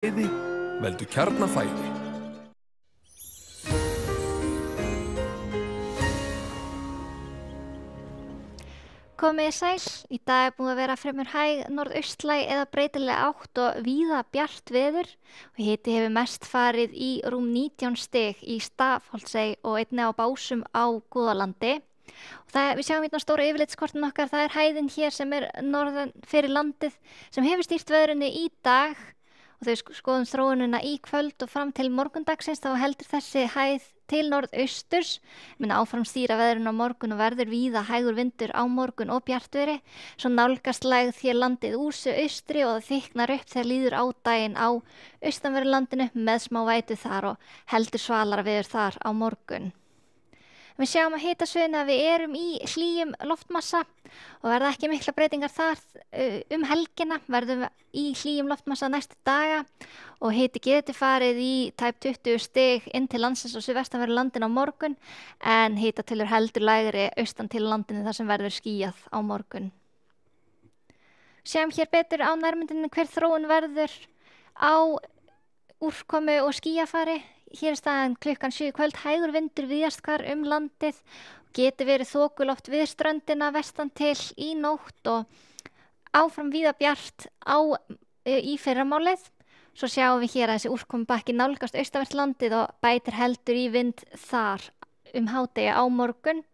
Veldu Kjarnafæði. Komið sæl, í dag búið að vera fremur hæg norðaustlæg eða breytileg átt og víða bjart veður og hiti hefur mest farið í rúm 19 stig í Stafholtsey og einnig á Básum á Goðalandi. Og við sjáum hérna stóra yfirlitskortin okkar, það hæðin hér sem norðan fyrir landið sem hefur stýrt veðrunni í dag og þau skoðum þróunina í kvöld og fram til morgundagsins þá heldur þessi hæð til norðausturs, áfram stýra veðrun á morgun og verður víða hægur vindur á morgun og bjartviðri. Svo nálgast lægð hér landið úr suðaustri og það þykknar upp þegar líður á daginn á austanverðu landinu með smá vætu þar og heldur svalara veður þar á morgun. Við sjáum að hitasvæðin að við erum í hlýjum loftmassa og verða ekki mikla breytingar þar helgina, verðum í hlýjum loftmassa næstu daga og hiti geti farið í tæp 20 stig inn til landsins og suðvestanverðu landinu á morgun en hitatölur heldur lægri austan til landinu þar sem verður skýjað á morgun. Sjáum hér betur á nærmyndinni hver þróun verður á úrkomu og skýjafari. Hér staðan klukkan 7 kvöld, hægur vindur víðast hvar landið, geti verið þokuloft við ströndina vestan til í nótt og áfram víða bjart í fyrramálið. Svo sjáum við hér að þessi úrkomubakki nálgast austanvert landið og bætir heldur í vind þar hádegi á morgun.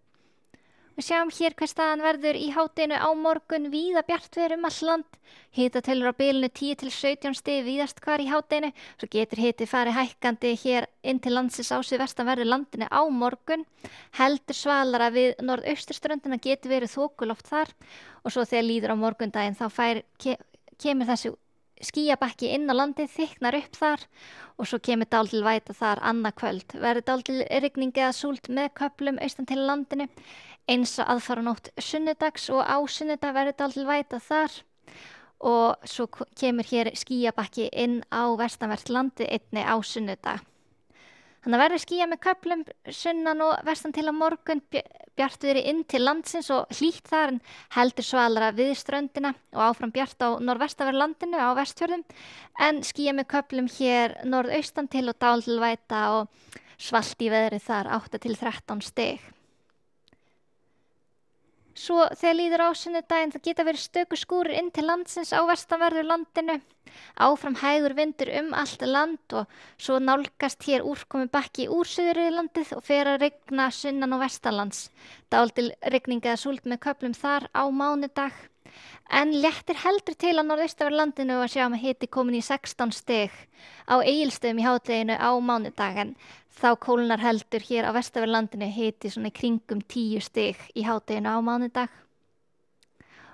Við sjáum hér hver staðan verður í hádeginu á morgun, víða bjartviður allt land, hitatölur á bilinu 10 til 17 stig víðast hvar í hádeginu, svo getur hiti farið hækkandi hér inn til landsins á suðvestanverðu landinu á morgun, heldur svalara við norðausturströndina getur verið þokuloft þar og svo þegar líður á morgundaginn þá kemur þessi skýjabakki inn á landið, þykknar upp þar og svo kemur dálítil væta þar annað kvöld. Verður dálítil rigning eða súld með köflum austan til landinu, eins og aðfaranótt sunnudags og á sunnudag verður dálítil væta þar og svo kemur hér skýjabakki inn á vestanvert landið einnig á sunnudag. Þannig að verður skýjað með köflum sunnan og vestan til á morgun, bjartviðri inn til landsins og hlýtt þar en heldur svalara við ströndina og áfram bjart á norðvestanverðu landinu á Vestfjörðum en skýjað með köflum hér norðaustan til og dálítil væta og svalt í veðri þar 8 til 13 stig. Svo þegar líður á sunnudaginn það geta verið stöku skúrir inn til landsins á vestanverðu landinu, áfram hægur vindur allt land og svo nálgast hér úrkomubakki úr suðri landið og fer að rigna sunnan og vestanlands. Dálítil rigning eða súld með köflum þar á mánudag. En léttir heldur til á norðaustanverðu landinu og sjáum að hiti komin í 16 stig á Egilsstöðum í hádeginu á mánudag en þá kólnar heldur hér á vestanverðu landinu hiti svona í kringum 10 stig í hádeginu á mánudag.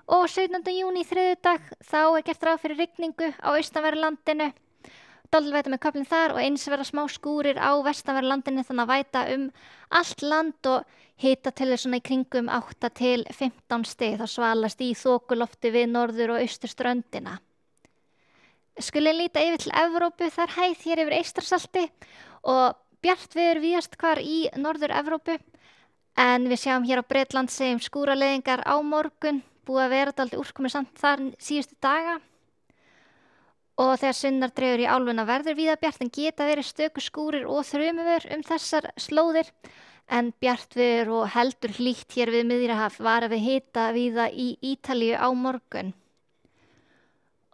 Og 17. júní þriðjudag þá gert ráð fyrir rigningu á austanverðu landinu. Dálítil væta með köflum þar og eins verða smá skúrir á vestanverðu landinu þannig að væta allt land og hitatölur svona í kringum 8 til 15 stig. Það svalast í þokulofti við norður og austurströndina. Skulum líta yfir til Evrópu, þar hæð hér yfir Eystrasalti og bjart veður víðast hvar í Norður-Evrópu en við sjáum hér á Bretlandseyjum skúraleiðingar á morgun, búið að vera dálítið úrkomusamt þar síðustu daga og þegar sunnar dregur í álfuna verður víða bjart en geta verið stöku skúrir og þrumuveður þessar slóðir en bjart veður og heldur hlýtt hér við Miðjarðarhaf vara við hita víða í Ítalíu á morgun.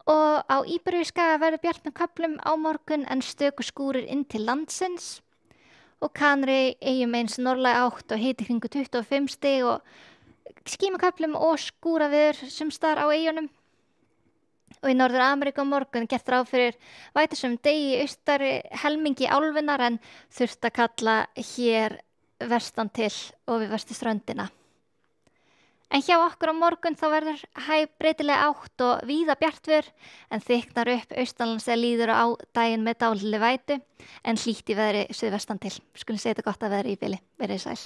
Og á Íberíuskaga verður bjart með köflum á morgun en stöku skúrir inn til landsins og Kanaríeyjum eins norðlæg átt og hiti kringu 25 stig og ský með köflum og skúraveður sums staðar á eyjunum. Og í Norður-Ameríku á morgun gert ráð fyrir vætusömum degi í austari helmingi álfunnar en þurft að kalla hér vestan til og við vesturströndina. En hjá okkur á morgun þá verður hæg breytileg átt og víða bjartviður en þykknar upp austanlands eða líður á daginn með dálítilli vætu en hlýtt í veðri suðvestan til. Skulum segja þetta gott að veðri í bili. Verið sæl.